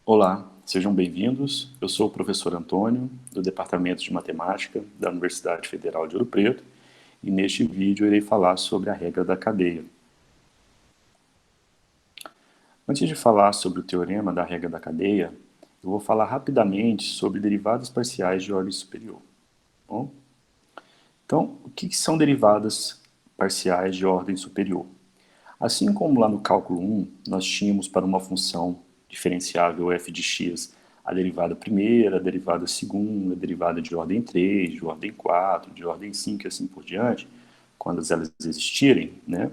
Olá, sejam bem-vindos. Eu sou o professor Antônio, do Departamento de Matemática da Universidade Federal de Ouro Preto, e neste vídeo eu irei falar sobre a regra da cadeia. Antes de falar sobre o teorema da regra da cadeia, eu vou falar rapidamente sobre derivadas parciais de ordem superior. Bom? Então, o que são derivadas parciais de ordem superior? Assim como lá no cálculo 1, nós tínhamos para uma função diferenciável f de x a derivada primeira, a derivada segunda, a derivada de ordem 3, de ordem 4, de ordem 5 e assim por diante, quando elas existirem, né?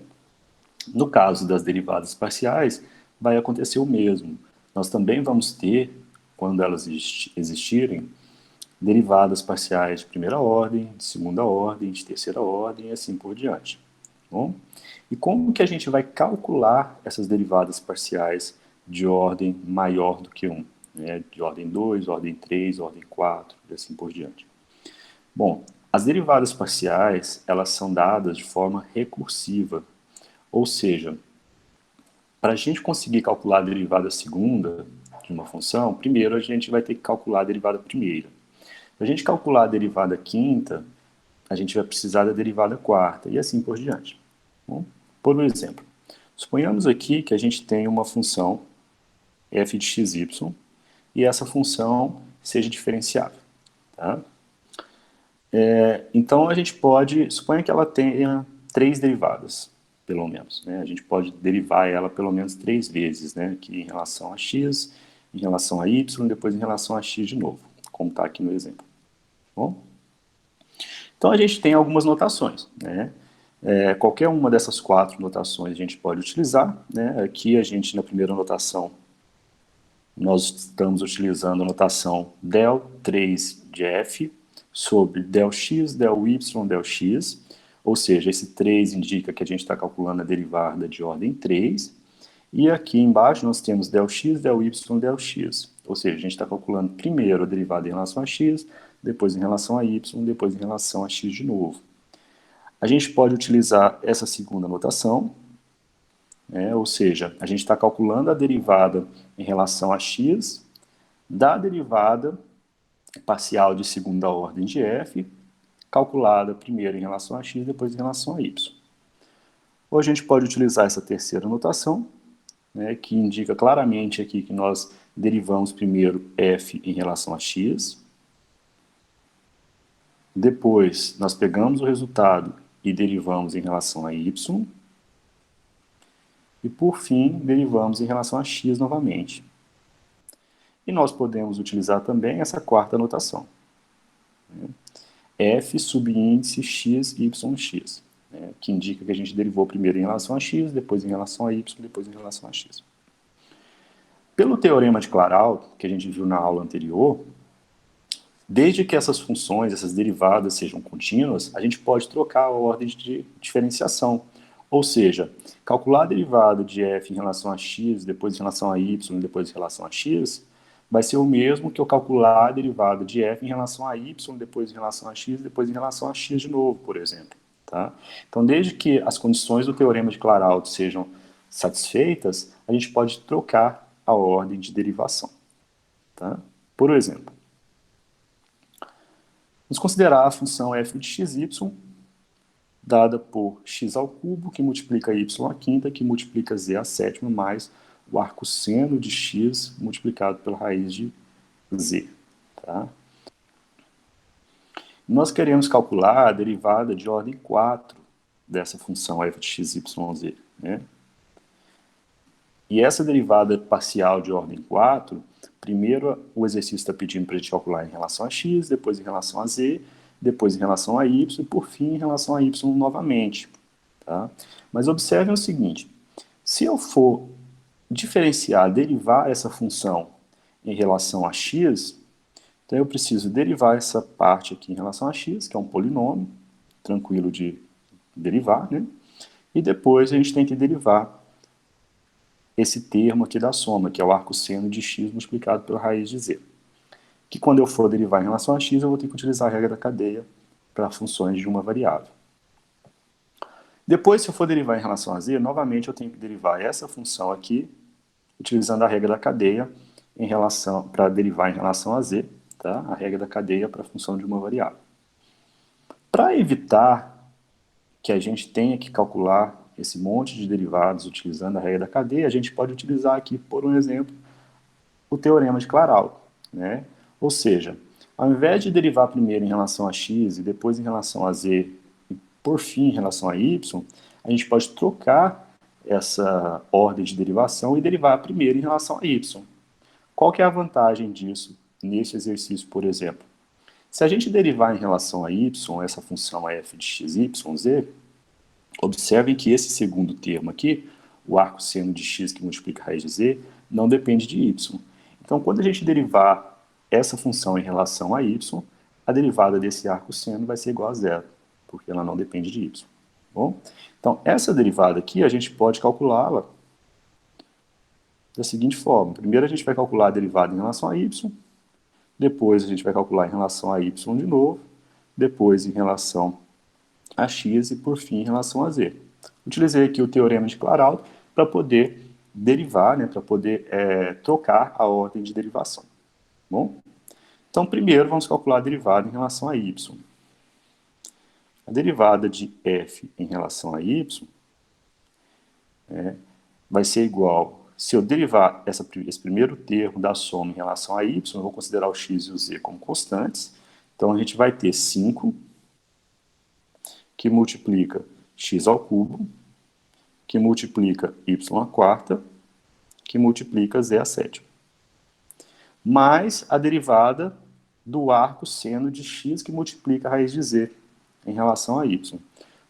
No caso das derivadas parciais, vai acontecer o mesmo. Nós também vamos ter, quando elas existirem, derivadas parciais de primeira ordem, de segunda ordem, de terceira ordem e assim por diante. Bom? E como que a gente vai calcular essas derivadas parciais de ordem maior do que 1? Né? De ordem 2, ordem 3, ordem 4 e assim por diante. Bom, as derivadas parciais, elas são dadas de forma recursiva, ou seja, para a gente conseguir calcular a derivada segunda de uma função, primeiro a gente vai ter que calcular a derivada primeira. Para a gente calcular a derivada quinta, a gente vai precisar da derivada quarta, e assim por diante. Bom, por exemplo, suponhamos aqui que a gente tem uma função f de xy, e essa função seja diferenciável. Tá? Então a gente pode, suponha que ela tenha três derivadas, pelo menos. Né? A gente pode derivar ela pelo menos três vezes, né? Aqui em relação a x, em relação a y, e depois em relação a x de novo, como está aqui no exemplo. Bom? Então a gente tem algumas notações, né? Qualquer uma dessas quatro notações a gente pode utilizar, né? Aqui a gente, na primeira notação, nós estamos utilizando a notação del 3 de f sobre del x, del y, del x, ou seja, esse 3 indica que a gente está calculando a derivada de ordem 3, e aqui embaixo nós temos del x, del y, del x, ou seja, a gente está calculando primeiro a derivada em relação a x, depois em relação a y, depois em relação a x de novo. A gente pode utilizar essa segunda notação, né? Ou seja, a gente está calculando a derivada em relação a x da derivada parcial de segunda ordem de f, calculada primeiro em relação a x, depois em relação a y. Ou a gente pode utilizar essa terceira notação, né, que indica claramente aqui que nós derivamos primeiro f em relação a x, depois nós pegamos o resultado e derivamos em relação a y, e por fim derivamos em relação a x novamente. E nós podemos utilizar também essa quarta notação, né? F subíndice x, y, x, né? Que indica que a gente derivou primeiro em relação a x, depois em relação a y, depois em relação a x. Pelo teorema de Clairaut, que a gente viu na aula anterior, desde que essas funções, essas derivadas sejam contínuas, a gente pode trocar a ordem de diferenciação. Ou seja, calcular a derivada de f em relação a x, depois em relação a y, depois em relação a x, vai ser o mesmo que eu calcular a derivada de f em relação a y, depois em relação a x, depois em relação a x de novo, por exemplo. Tá? Então, desde que as condições do teorema de Clairaut sejam satisfeitas, a gente pode trocar a ordem de derivação. Tá? Por exemplo, vamos considerar a função f de xy dada por x ao cubo, que multiplica y à quinta, que multiplica z à sétima, mais o arcosseno de x multiplicado pela raiz de z. Tá? Nós queremos calcular a derivada de ordem 4 dessa função f de x, y, z. Né? E essa derivada parcial de ordem 4, primeiro o exercício está pedindo para a gente calcular em relação a x, depois em relação a z, depois em relação a y e por fim em relação a y novamente. Tá? Mas observem o seguinte, se eu for diferenciar, derivar essa função em relação a x, então eu preciso derivar essa parte aqui em relação a x, que é um polinômio, tranquilo de derivar, né? E depois a gente tem que derivar esse termo aqui da soma, que é o arcosseno de x multiplicado pela raiz de z. Que quando eu for derivar em relação a x, eu vou ter que utilizar a regra da cadeia para funções de uma variável. Depois, se eu for derivar em relação a z, novamente eu tenho que derivar essa função aqui, utilizando a regra da cadeia, para derivar em relação a z, tá? A regra da cadeia para a função de uma variável. Para evitar que a gente tenha que calcular esse monte de derivados utilizando a regra da cadeia, a gente pode utilizar aqui, por um exemplo, o teorema de Clairaut, né? Ou seja, ao invés de derivar primeiro em relação a x e depois em relação a z e por fim em relação a y, a gente pode trocar essa ordem de derivação e derivar primeiro em relação a y. Qual que é a vantagem disso nesse exercício, por exemplo? Se a gente derivar em relação a y, essa função f de x, y, z, observem que esse segundo termo aqui, o arco seno de x que multiplica a raiz de z, não depende de y. Então, quando a gente derivar essa função em relação a y, a derivada desse arco seno vai ser igual a zero, porque ela não depende de y. Bom? Então, essa derivada aqui, a gente pode calculá-la da seguinte forma. Primeiro a gente vai calcular a derivada em relação a y, depois a gente vai calcular em relação a y de novo, depois em relação a x e por fim em relação a z. Utilizei aqui o teorema de Clairaut para poder derivar, né, para poder trocar a ordem de derivação. Bom? Então, primeiro vamos calcular a derivada em relação a y. A derivada de f em relação a y vai ser igual, se eu derivar esse primeiro termo da soma em relação a y, eu vou considerar o x e o z como constantes, então a gente vai ter 5 que multiplica x ao cubo, que multiplica y à quarta, que multiplica z à sétima. Mais a derivada do arco seno de x que multiplica a raiz de z em relação a y.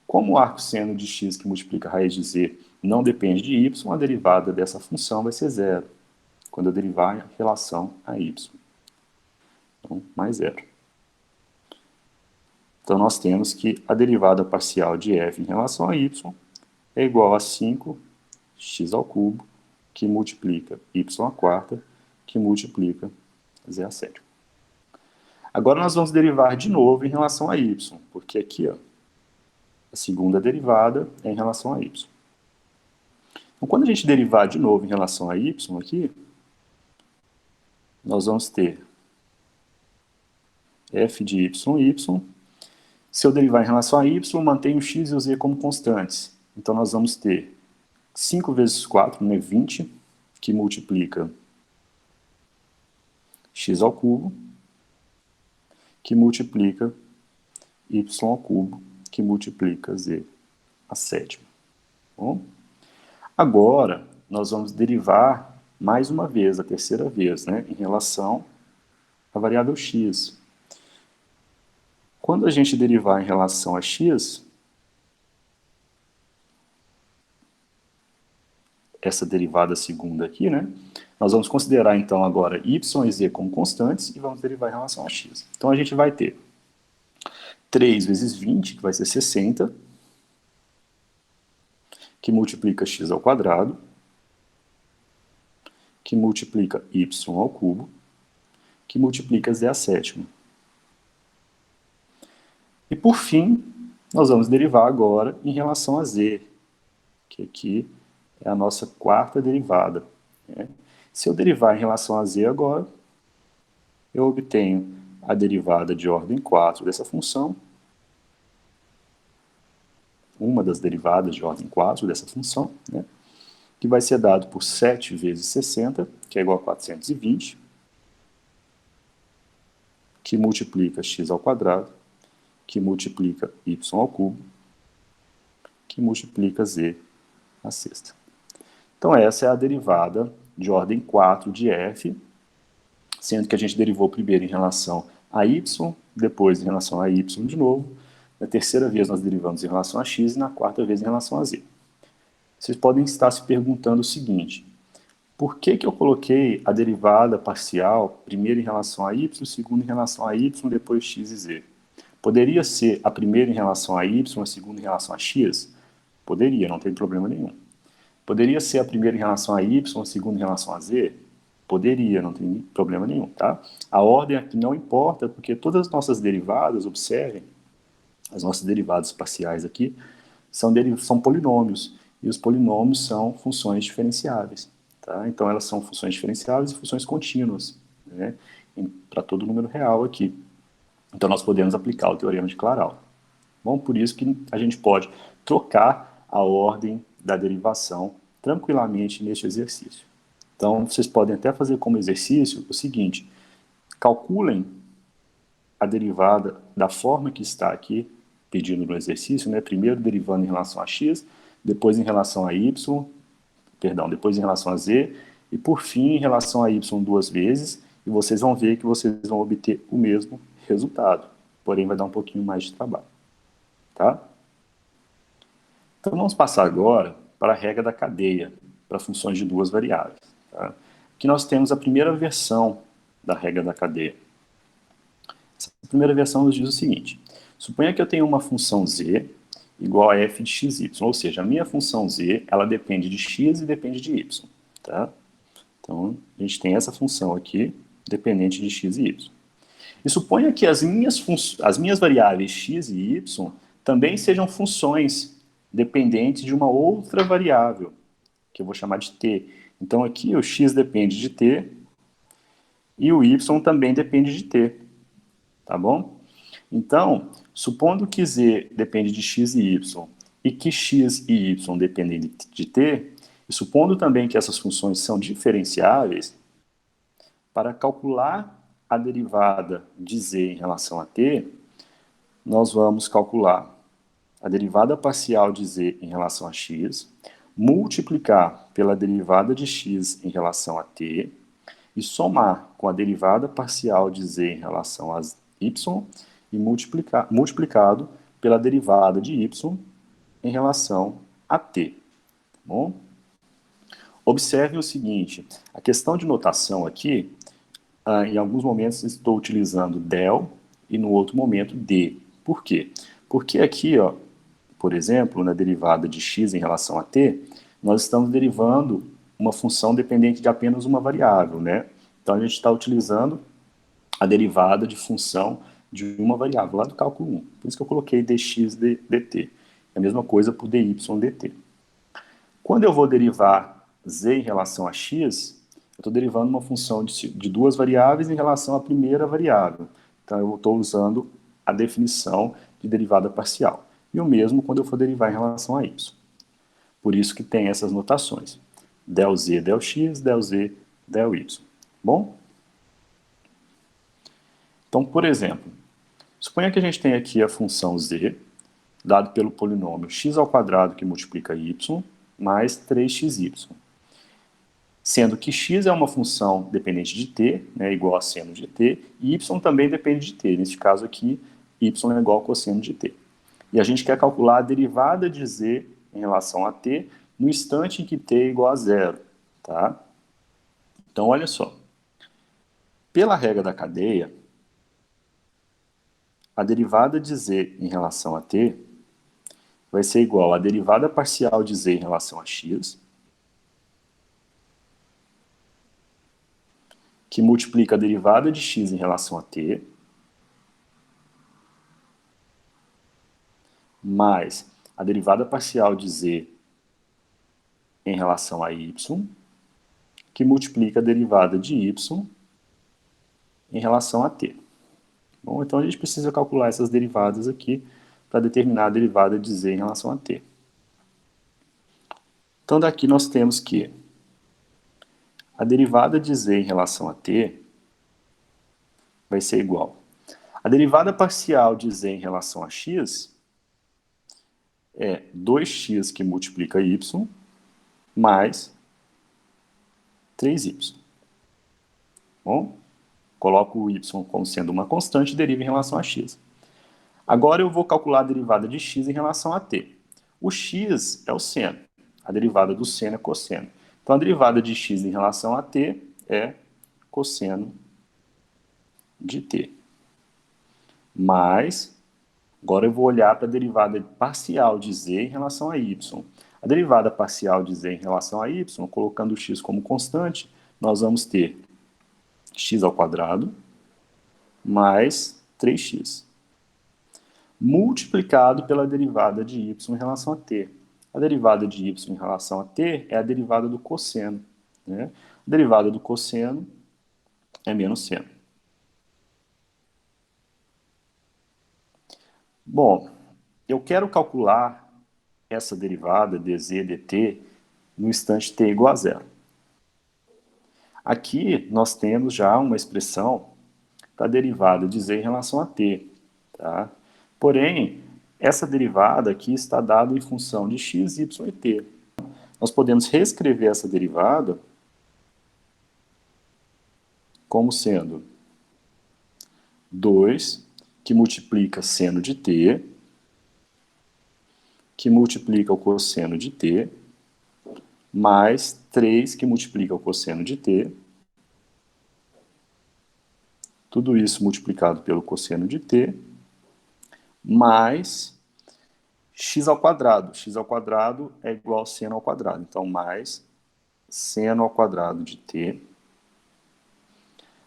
Como o arco seno de x que multiplica a raiz de z não depende de y, a derivada dessa função vai ser zero, quando eu derivar em relação a y. Então, mais zero. Então, nós temos que a derivada parcial de f em relação a y é igual a 5x ao cubo, que multiplica y à quarta, que multiplica z à sétima. Agora nós vamos derivar de novo em relação a y, porque aqui, ó, a segunda derivada é em relação a y. Então, quando a gente derivar de novo em relação a y aqui, nós vamos ter f de y. Se eu derivar em relação a y, mantenho o x e o z como constantes. Então, nós vamos ter 5 vezes 4, né, 20, que multiplica x ao cubo, que multiplica y ao cubo, que multiplica z à sétima. Bom? Agora, nós vamos derivar mais uma vez, a terceira vez, né, em relação à variável x. Quando a gente derivar em relação a x, essa derivada segunda aqui, né, nós vamos considerar então agora y e z como constantes e vamos derivar em relação a x. Então a gente vai ter 3 vezes 20, que vai ser 60, que multiplica x ao quadrado, que multiplica y ao cubo, que multiplica z à sétima. E por fim, nós vamos derivar agora em relação a z, que aqui é a nossa quarta derivada, né? Se eu derivar em relação a z agora, eu obtenho a derivada de ordem 4 dessa função, uma das derivadas de ordem 4 dessa função, né, que vai ser dado por 7 vezes 60, que é igual a 420, que multiplica x ao quadrado, que multiplica y ao cubo, que multiplica z à sexta. Então essa é a derivada de ordem 4 de f, sendo que a gente derivou primeiro em relação a y, depois em relação a y de novo, na terceira vez nós derivamos em relação a x e na quarta vez em relação a z. Vocês podem estar se perguntando o seguinte: por que eu coloquei a derivada parcial primeiro em relação a y, segundo em relação a y, depois x e z? Poderia ser a primeira em relação a y, a segunda em relação a x? Poderia, não tem problema nenhum. Poderia ser a primeira em relação a y, a segunda em relação a z? Poderia, não tem problema nenhum, tá? A ordem aqui não importa, porque todas as nossas derivadas, observem, as nossas derivadas parciais aqui, são polinômios, e os polinômios são funções diferenciáveis. Tá? Então, elas são funções diferenciáveis e funções contínuas, né? Para todo número real aqui. Então, nós podemos aplicar o teorema de Clairaut. Bom, por isso que a gente pode trocar a ordem da derivação tranquilamente neste exercício. Então, vocês podem até fazer como exercício o seguinte: calculem a derivada da forma que está aqui pedindo no exercício, né? Primeiro derivando em relação a x, depois em relação a y, depois em relação a z, e por fim em relação a y duas vezes, e vocês vão ver que vocês vão obter o mesmo resultado, porém vai dar um pouquinho mais de trabalho, tá? Então vamos passar agora para a regra da cadeia, para funções de duas variáveis. Tá? Aqui nós temos a primeira versão da regra da cadeia. Essa primeira versão nos diz o seguinte: suponha que eu tenho uma função z igual a f de xy, ou seja, a minha função z ela depende de x e depende de y. Tá? Então a gente tem essa função aqui, dependente de x e y. E suponha que as minhas variáveis x e y também sejam funções dependentes de uma outra variável, que eu vou chamar de t. Então aqui o x depende de t e o y também depende de t. Tá bom? Então, supondo que z depende de x e y e que x e y dependem de t, e supondo também que essas funções são diferenciáveis, para calcular a derivada de z em relação a t, nós vamos calcular a derivada parcial de z em relação a x, multiplicar pela derivada de x em relação a t, e somar com a derivada parcial de z em relação a y, e multiplicado pela derivada de y em relação a t. Tá bom? Observem o seguinte: a questão de notação aqui, em alguns momentos estou utilizando del e no outro momento d. Por quê? Porque aqui, ó, por exemplo, na derivada de x em relação a t, nós estamos derivando uma função dependente de apenas uma variável, né? Então a gente está utilizando a derivada de função de uma variável, lá do cálculo 1. Por isso que eu coloquei dx dt. É a mesma coisa para o dy dt. Quando eu vou derivar z em relação a x, eu estou derivando uma função de duas variáveis em relação à primeira variável. Então eu estou usando a definição de derivada parcial. E o mesmo quando eu for derivar em relação a y. Por isso que tem essas notações. Del z, del x, del z, del y. Bom? Então, por exemplo, suponha que a gente tem aqui a função z, dado pelo polinômio x ao quadrado que multiplica y, mais 3xy. Sendo que x é uma função dependente de t, né, igual a seno de t, e y também depende de t. Neste caso aqui, y é igual ao cosseno de t. E a gente quer calcular a derivada de z em relação a t no instante em que t é igual a zero. Tá? Então, olha só. Pela regra da cadeia, a derivada de z em relação a t vai ser igual à derivada parcial de z em relação a x, que multiplica a derivada de x em relação a t, mais a derivada parcial de z em relação a y, que multiplica a derivada de y em relação a t. Bom, então a gente precisa calcular essas derivadas aqui para determinar a derivada de z em relação a t. Então daqui nós temos que a derivada de z em relação a t vai ser igual. A derivada parcial de z em relação a x é 2x que multiplica y mais 3y. Bom, coloco o y como sendo uma constante e derivo em relação a x. Agora eu vou calcular a derivada de x em relação a t. O x é o seno. A derivada do seno é cosseno. Então a derivada de x em relação a t é cosseno de t. Mas, agora eu vou olhar para a derivada parcial de z em relação a y. A derivada parcial de z em relação a y, colocando o x como constante, nós vamos ter x ao quadrado mais 3x, multiplicado pela derivada de y em relação a t. A derivada de y em relação a t é a derivada do cosseno. né? A derivada do cosseno é menos seno. Bom, eu quero calcular essa derivada dz dt no instante t igual a zero. Aqui nós temos já uma expressão para a derivada de z em relação a t. Tá? Porém, essa derivada aqui está dada em função de x, y e t. Nós podemos reescrever essa derivada como sendo 2 que multiplica seno de t, que multiplica o cosseno de t, mais 3 que multiplica o cosseno de t, tudo isso multiplicado pelo cosseno de t, mais x ao quadrado. X ao quadrado é igual a seno ao quadrado. Então, mais seno ao quadrado de t,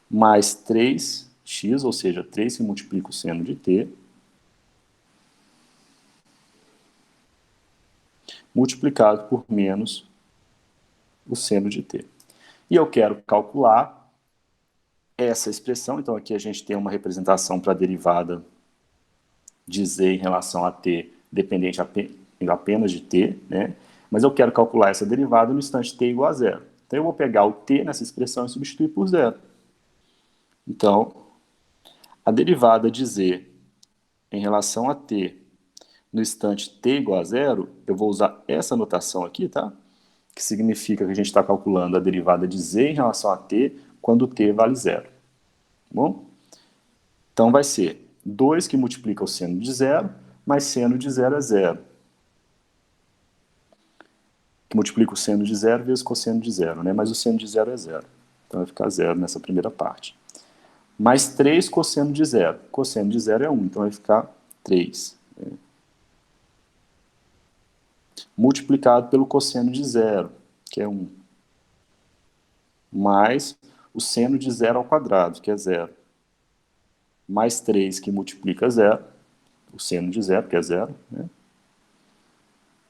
mais 3x, ou seja, 3 que multiplica o seno de t, multiplicado por menos o seno de t. E eu quero calcular essa expressão, então aqui a gente tem uma representação para a derivada de z em relação a t dependente apenas de t, né? Mas eu quero calcular essa derivada no instante t igual a zero. Então eu vou pegar o t nessa expressão e substituir por zero. Então, a derivada de z em relação a t no instante t igual a zero, eu vou usar essa notação aqui, tá? Que significa que a gente está calculando a derivada de z em relação a t quando t vale zero. Tá bom? Então vai ser 2 que multiplica o seno de zero, mais seno de zero é zero. Que multiplica o seno de zero vezes cosseno de zero, né? Mas o seno de zero é zero. Então vai ficar zero nessa primeira parte. Mais 3 cosseno de zero. Cosseno de zero é 1, então vai ficar 3. Né? Multiplicado pelo cosseno de zero, que é 1. Mais o seno de zero ao quadrado, que é zero. Mais 3 que multiplica zero, o seno de zero, que é zero, né?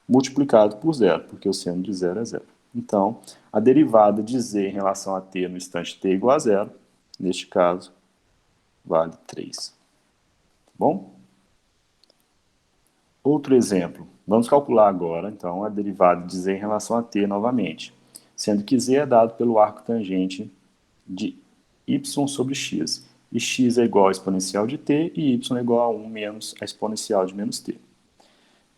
Multiplicado por zero, porque o seno de zero é zero. Então, a derivada de z em relação a t no instante t igual a zero, neste caso, vale 3. Tá bom? Outro exemplo. Vamos calcular agora, então, a derivada de z em relação a t novamente, sendo que z é dado pelo arco tangente de y sobre x. E x é igual a exponencial de t e y é igual a 1 menos a exponencial de menos t.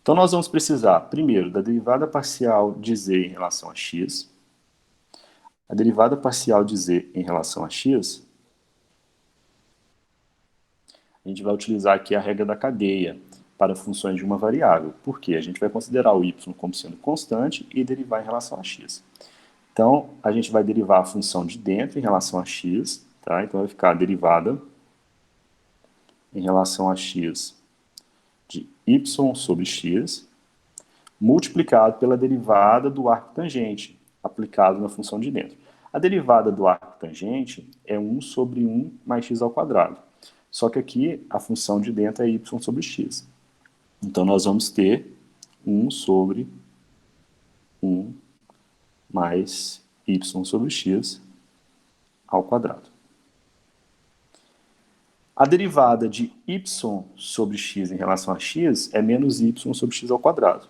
Então, nós vamos precisar, primeiro, da derivada parcial de z em relação a x. A derivada parcial de z em relação a x, a gente vai utilizar aqui a regra da cadeia para funções de uma variável. Por quê? A gente vai considerar o y como sendo constante e derivar em relação a x. Então, a gente vai derivar a função de dentro em relação a x, tá? Então, vai ficar a derivada em relação a x de y sobre x, multiplicado pela derivada do arco tangente, aplicado na função de dentro. A derivada do arco tangente é 1 sobre 1 mais x ao quadrado. Só que aqui a função de dentro é y sobre x. Então, nós vamos ter 1 sobre 1 mais y sobre x ao quadrado. A derivada de y sobre x em relação a x é menos y sobre x ao quadrado.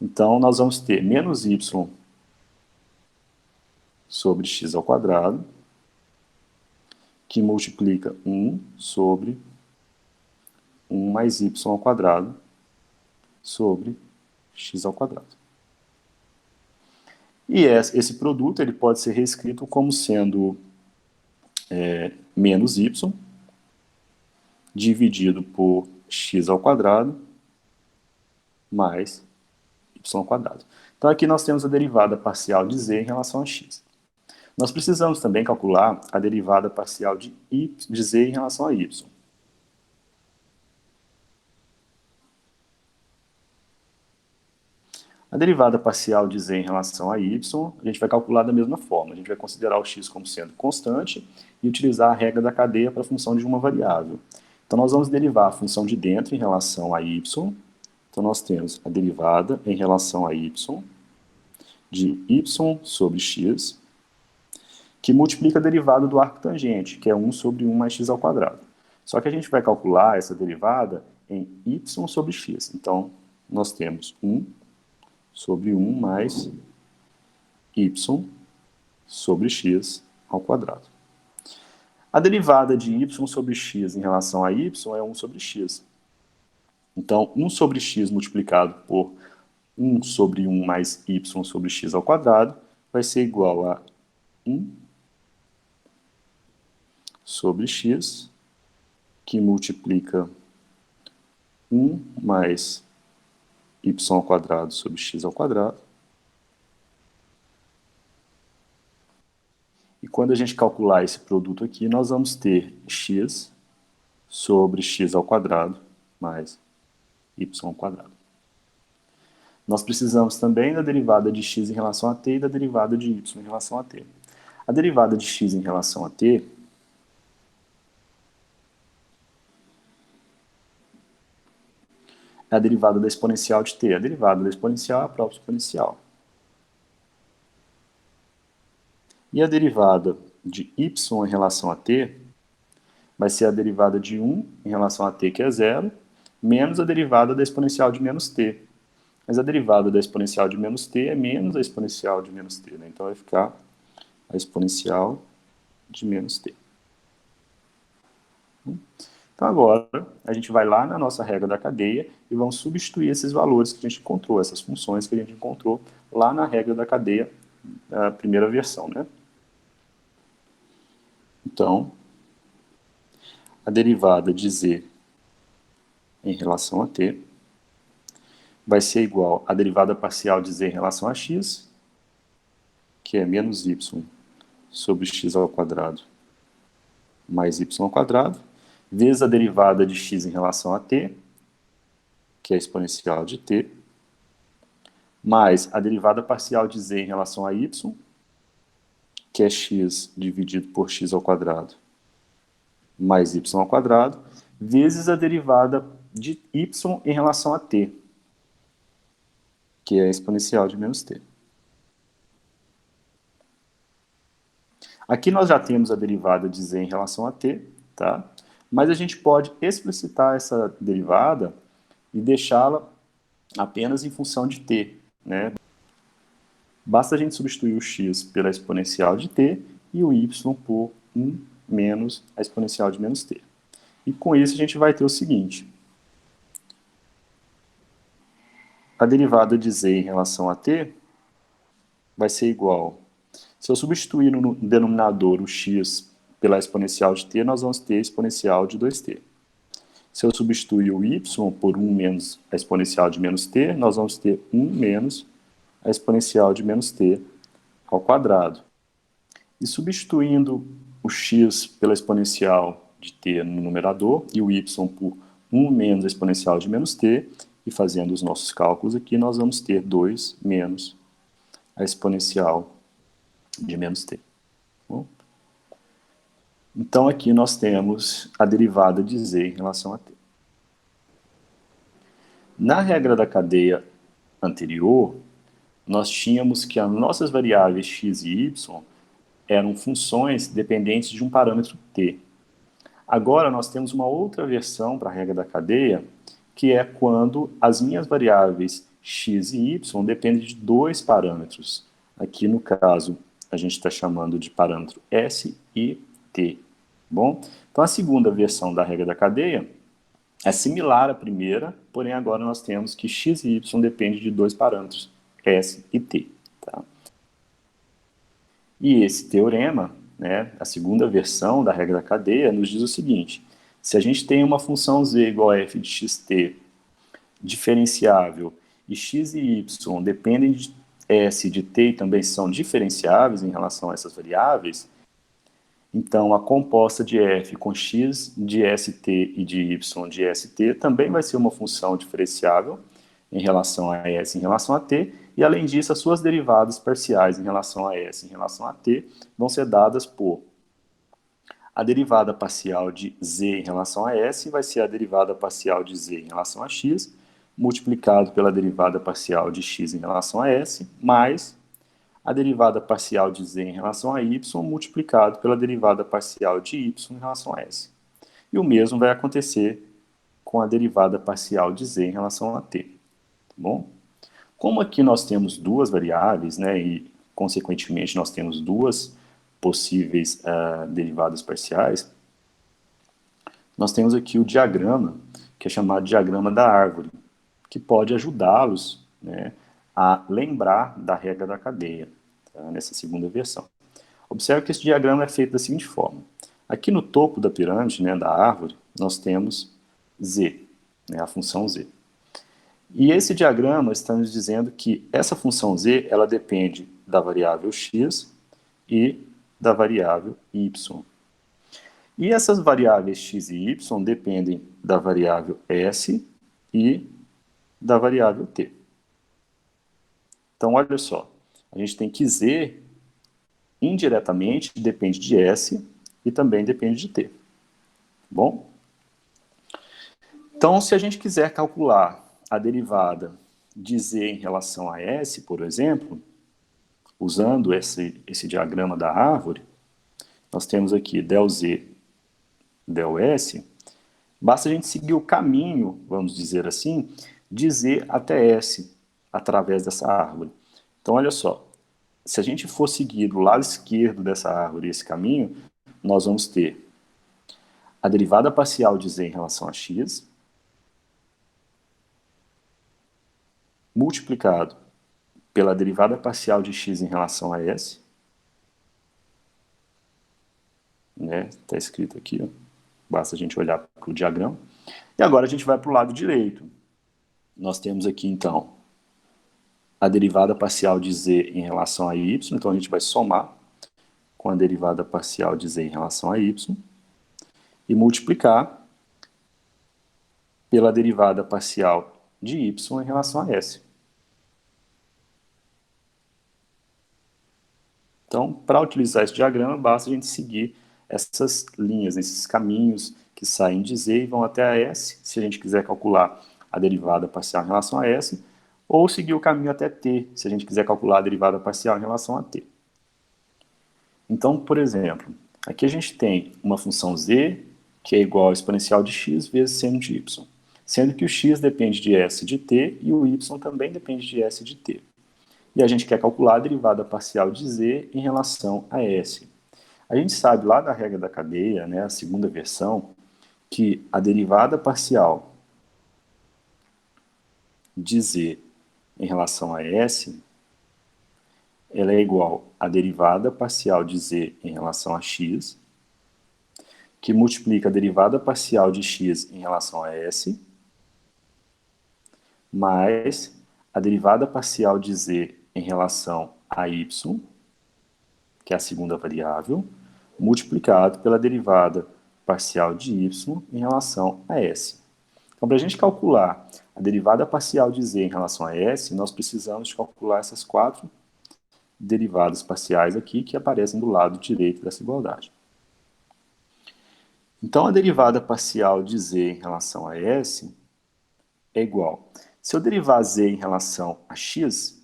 Então, nós vamos ter menos y sobre x ao quadrado, que multiplica 1 sobre 1 mais y ao quadrado sobre x ao quadrado. E esse produto ele pode ser reescrito como sendo menos y dividido por x ao quadrado mais y ao quadrado. Então aqui nós temos a derivada parcial de z em relação a x. Nós precisamos também calcular a derivada parcial de z em relação a y. A derivada parcial de z em relação a y, a gente vai calcular da mesma forma. A gente vai considerar o x como sendo constante e utilizar a regra da cadeia para a função de uma variável. Então, nós vamos derivar a função de dentro em relação a y. Então, nós temos a derivada em relação a y de y sobre x que multiplica a derivada do arco tangente, que é 1 sobre 1 mais x ao quadrado. Só que a gente vai calcular essa derivada em y sobre x. Então, nós temos 1 sobre 1 mais y sobre x ao quadrado. A derivada de y sobre x em relação a y é 1 sobre x. Então, 1 sobre x multiplicado por 1 sobre 1 mais y sobre x ao quadrado vai ser igual a 1 sobre x, que multiplica 1 mais y ao quadrado sobre x ao quadrado. E quando a gente calcular esse produto aqui, nós vamos ter x sobre x ao quadrado mais y ao quadrado. Nós precisamos também da derivada de x em relação a t e da derivada de y em relação a t. A derivada de x em relação a t é a derivada da exponencial de t. A derivada da exponencial é a própria exponencial. E a derivada de y em relação a t vai ser a derivada de 1 em relação a t, que é 0, menos a derivada da exponencial de menos t. Mas a derivada da exponencial de menos t é menos a exponencial de menos t, né? Então vai ficar a exponencial de menos t. Então agora a gente vai lá na nossa regra da cadeia e vamos substituir esses valores que a gente encontrou, essas funções que a gente encontrou lá na regra da cadeia, a primeira versão, né? Então, a derivada de z em relação a t vai ser igual à derivada parcial de z em relação a x, que é menos y sobre x ao quadrado mais y ao quadrado, vezes a derivada de x em relação a t, que é a exponencial de t, mais a derivada parcial de z em relação a y, que é x dividido por x ao quadrado mais y ao quadrado, vezes a derivada de y em relação a t, que é a exponencial de menos t. Aqui nós já temos a derivada de z em relação a t, tá? Mas a gente pode explicitar essa derivada e deixá-la apenas em função de t, né? Basta a gente substituir o x pela exponencial de t e o y por 1 menos a exponencial de menos t. E com isso a gente vai ter o seguinte: a derivada de z em relação a t vai ser igual. Se eu substituir no denominador o x pela exponencial de t, nós vamos ter a exponencial de 2t. Se eu substituir o y por 1 menos a exponencial de menos t, nós vamos ter 1 menos a exponencial de menos t ao quadrado. E substituindo o x pela exponencial de t no numerador e o y por 1 menos a exponencial de menos t, e fazendo os nossos cálculos aqui, nós vamos ter 2 menos a exponencial de menos t. Bom, então aqui nós temos a derivada de z em relação a t. Na regra da cadeia anterior, nós tínhamos que as nossas variáveis x e y eram funções dependentes de um parâmetro t. Agora nós temos uma outra versão para a regra da cadeia, que é quando as minhas variáveis x e y dependem de dois parâmetros. Aqui no caso, a gente está chamando de parâmetro s e t. Bom? Então a segunda versão da regra da cadeia é similar à primeira, porém agora nós temos que x e y dependem de dois parâmetros, s e t. Tá? E esse teorema, né, a segunda versão da regra da cadeia, nos diz o seguinte: se a gente tem uma função z igual a f de xt diferenciável e x e y dependem de s de t e também são diferenciáveis em relação a essas variáveis, então a composta de f com x de st e de y de st também vai ser uma função diferenciável em relação a s em relação a t, e além disso as suas derivadas parciais em relação a s em relação a t vão ser dadas por a derivada parcial de z em relação a s vai ser a derivada parcial de z em relação a x, multiplicado pela derivada parcial de x em relação a s, mais a derivada parcial de z em relação a y multiplicado pela derivada parcial de y em relação a s. E o mesmo vai acontecer com a derivada parcial de z em relação a t. Tá bom? Como aqui nós temos duas variáveis, né, e consequentemente nós temos duas possíveis derivadas parciais, nós temos aqui o diagrama, que é chamado de diagrama da árvore, que pode ajudá-los, né, a lembrar da regra da cadeia, tá, nessa segunda versão. Observe que esse diagrama é feito da seguinte forma. Aqui no topo da pirâmide, né, da árvore, nós temos z, né, a função z. E esse diagrama está nos dizendo que essa função z, ela depende da variável x e da variável y. E essas variáveis x e y dependem da variável s e da variável t. Então, olha só, a gente tem que z, indiretamente, depende de s e também depende de t. Tá bom? Então, se a gente quiser calcular a derivada de z em relação a s, por exemplo, usando esse diagrama da árvore, nós temos aqui del z, del s, basta a gente seguir o caminho, vamos dizer assim, de z até s, através dessa árvore. Então, olha só, se a gente for seguir do lado esquerdo dessa árvore esse caminho, nós vamos ter a derivada parcial de z em relação a x, multiplicado pela derivada parcial de x em relação a s, né? Está escrito aqui, ó. Basta a gente olhar para o diagrama. E agora a gente vai para o lado direito. Nós temos aqui, então, a derivada parcial de z em relação a y, então a gente vai somar com a derivada parcial de z em relação a y e multiplicar pela derivada parcial de y em relação a s. Então, para utilizar esse diagrama, basta a gente seguir essas linhas, esses caminhos que saem de z e vão até a s, se a gente quiser calcular a derivada parcial em relação a s, ou seguir o caminho até t, se a gente quiser calcular a derivada parcial em relação a t. Então, por exemplo, aqui a gente tem uma função z, que é igual ao exponencial de x vezes seno de y, sendo que o x depende de s de t e o y também depende de s de t. E a gente quer calcular a derivada parcial de z em relação a s. A gente sabe lá da regra da cadeia, né, a segunda versão, que a derivada parcial de z em relação a s, ela é igual à derivada parcial de z em relação a x, que multiplica a derivada parcial de x em relação a s, mais a derivada parcial de z em relação a y, que é a segunda variável, multiplicado pela derivada parcial de y em relação a s. Então, para a gente calcular a derivada parcial de z em relação a s, nós precisamos de calcular essas quatro derivadas parciais aqui que aparecem do lado direito dessa igualdade. Então, a derivada parcial de z em relação a s é igual. Se eu derivar z em relação a x,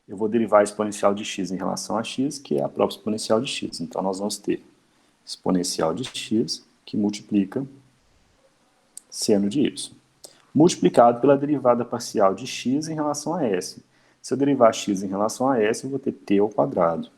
eu vou derivar a exponencial de x em relação a x, que é a própria exponencial de x. Então, nós vamos ter exponencial de x, que multiplica seno de y, multiplicado pela derivada parcial de x em relação a s. Se eu derivar x em relação a s, eu vou ter t ao quadrado,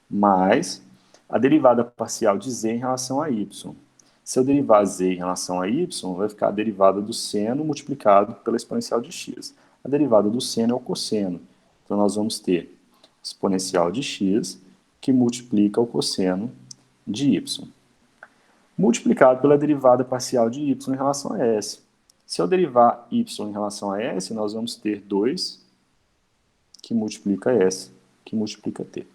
mais a derivada parcial de z em relação a y. Se eu derivar z em relação a y, vai ficar a derivada do seno multiplicado pela exponencial de x. A derivada do seno é o cosseno. Então, nós vamos ter exponencial de x, que multiplica o cosseno de y, multiplicado pela derivada parcial de y em relação a s. Se eu derivar y em relação a s, nós vamos ter 2, que multiplica s, que multiplica t.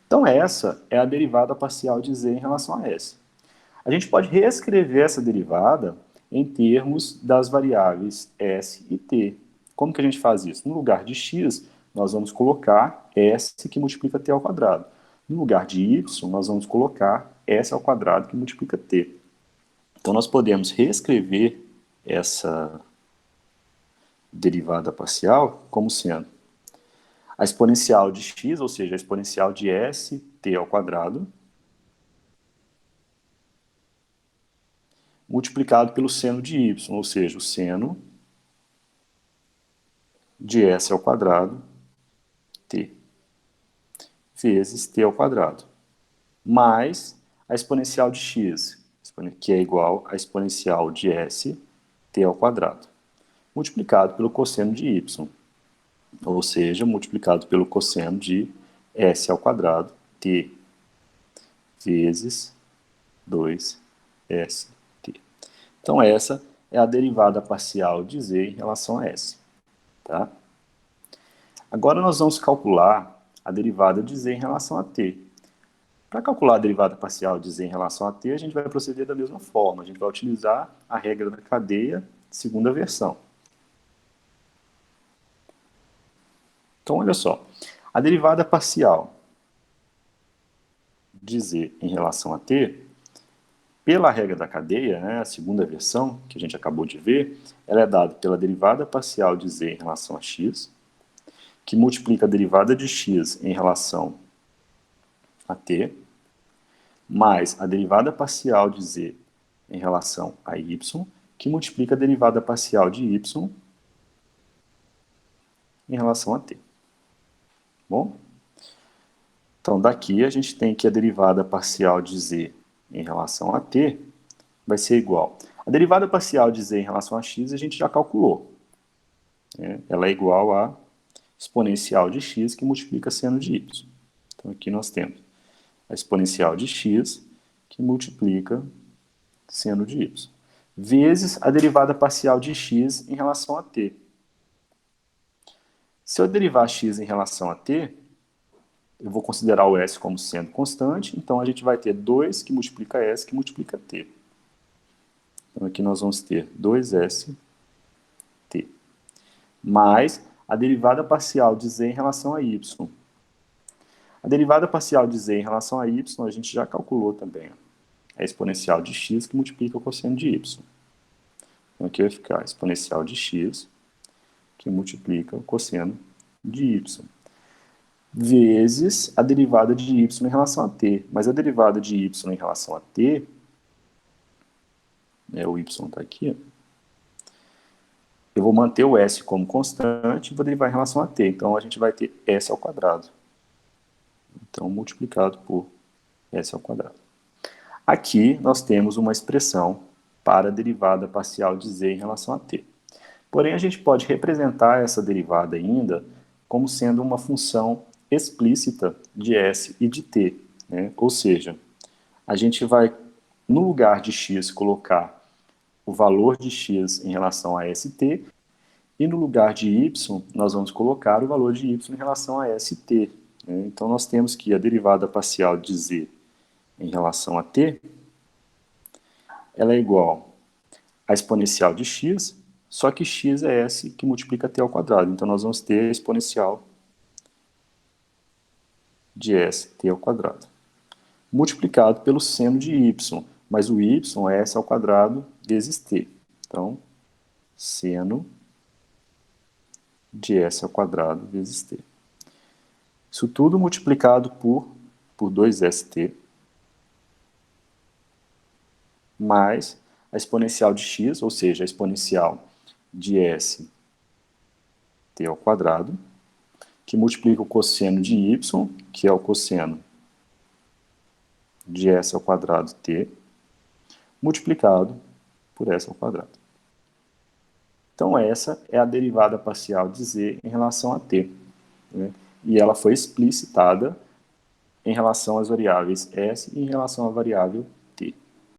Então, essa é a derivada parcial de z em relação a s. A gente pode reescrever essa derivada em termos das variáveis s e t. Como que a gente faz isso? No lugar de x, nós vamos colocar s que multiplica t ao quadrado. No lugar de y, nós vamos colocar s ao quadrado que multiplica t. Então, nós podemos reescrever essa derivada parcial como sendo a exponencial de x, ou seja, a exponencial de st ao quadrado, multiplicado pelo seno de y, ou seja, o seno de s ao quadrado t, vezes t ao quadrado, mais a exponencial de x, que é igual a exponencial de s t ao quadrado, multiplicado pelo cosseno de y, ou seja, multiplicado pelo cosseno de s ao quadrado, t, vezes 2st. Então, essa é a derivada parcial de z em relação a s. Tá? Agora, nós vamos calcular a derivada de z em relação a t. Para calcular a derivada parcial de z em relação a t, a gente vai proceder da mesma forma. A gente vai utilizar a regra da cadeia, segunda versão. Então, olha só. A derivada parcial de z em relação a t, pela regra da cadeia, né, a segunda versão, que a gente acabou de ver, ela é dada pela derivada parcial de z em relação a x, que multiplica a derivada de x em relação a t, mais a derivada parcial de z em relação a y, que multiplica a derivada parcial de y em relação a t. Bom? Então, daqui a gente tem que a derivada parcial de z em relação a t vai ser igual. A derivada parcial de z em relação a x a gente já calculou. Né? Ela é igual a exponencial de x que multiplica seno de y. Então, aqui nós temos a exponencial de x que multiplica seno de y, vezes a derivada parcial de x em relação a t. Se eu derivar x em relação a t, eu vou considerar o s como sendo constante, então a gente vai ter 2 que multiplica s que multiplica t. Então aqui nós vamos ter 2st mais a derivada parcial de z em relação a y. A derivada parcial de z em relação a y a gente já calculou também. É a exponencial de x que multiplica o cosseno de y. Então aqui vai ficar a exponencial de x que multiplica o cosseno de y, vezes a derivada de y em relação a t. Mas a derivada de y em relação a t, o y está aqui, eu vou manter o s como constante e vou derivar em relação a t. Então, a gente vai ter s ao quadrado. Então, multiplicado por s ao quadrado. Aqui, nós temos uma expressão para a derivada parcial de z em relação a t. Porém, a gente pode representar essa derivada ainda como sendo uma função explícita de s e de t. Né? Ou seja, a gente vai, no lugar de x, colocar o valor de x em relação a st, e no lugar de y, nós vamos colocar o valor de y em relação a st. Né? Então, nós temos que a derivada parcial de z em relação a t, ela é igual à exponencial de x, só que x é s que multiplica t ao quadrado. Então, nós vamos ter a exponencial de st ao quadrado, multiplicado pelo seno de y, mas o y é s ao quadrado vezes t. Então, seno de s ao quadrado vezes t. Isso tudo multiplicado por 2st, mais a exponencial de x, ou seja, a exponencial de s t ao quadrado, que multiplica o cosseno de y, que é o cosseno de s ao quadrado t, multiplicado por s ao quadrado. Então, essa é a derivada parcial de z em relação a t. Né? E ela foi explicitada em relação às variáveis s e em relação à variável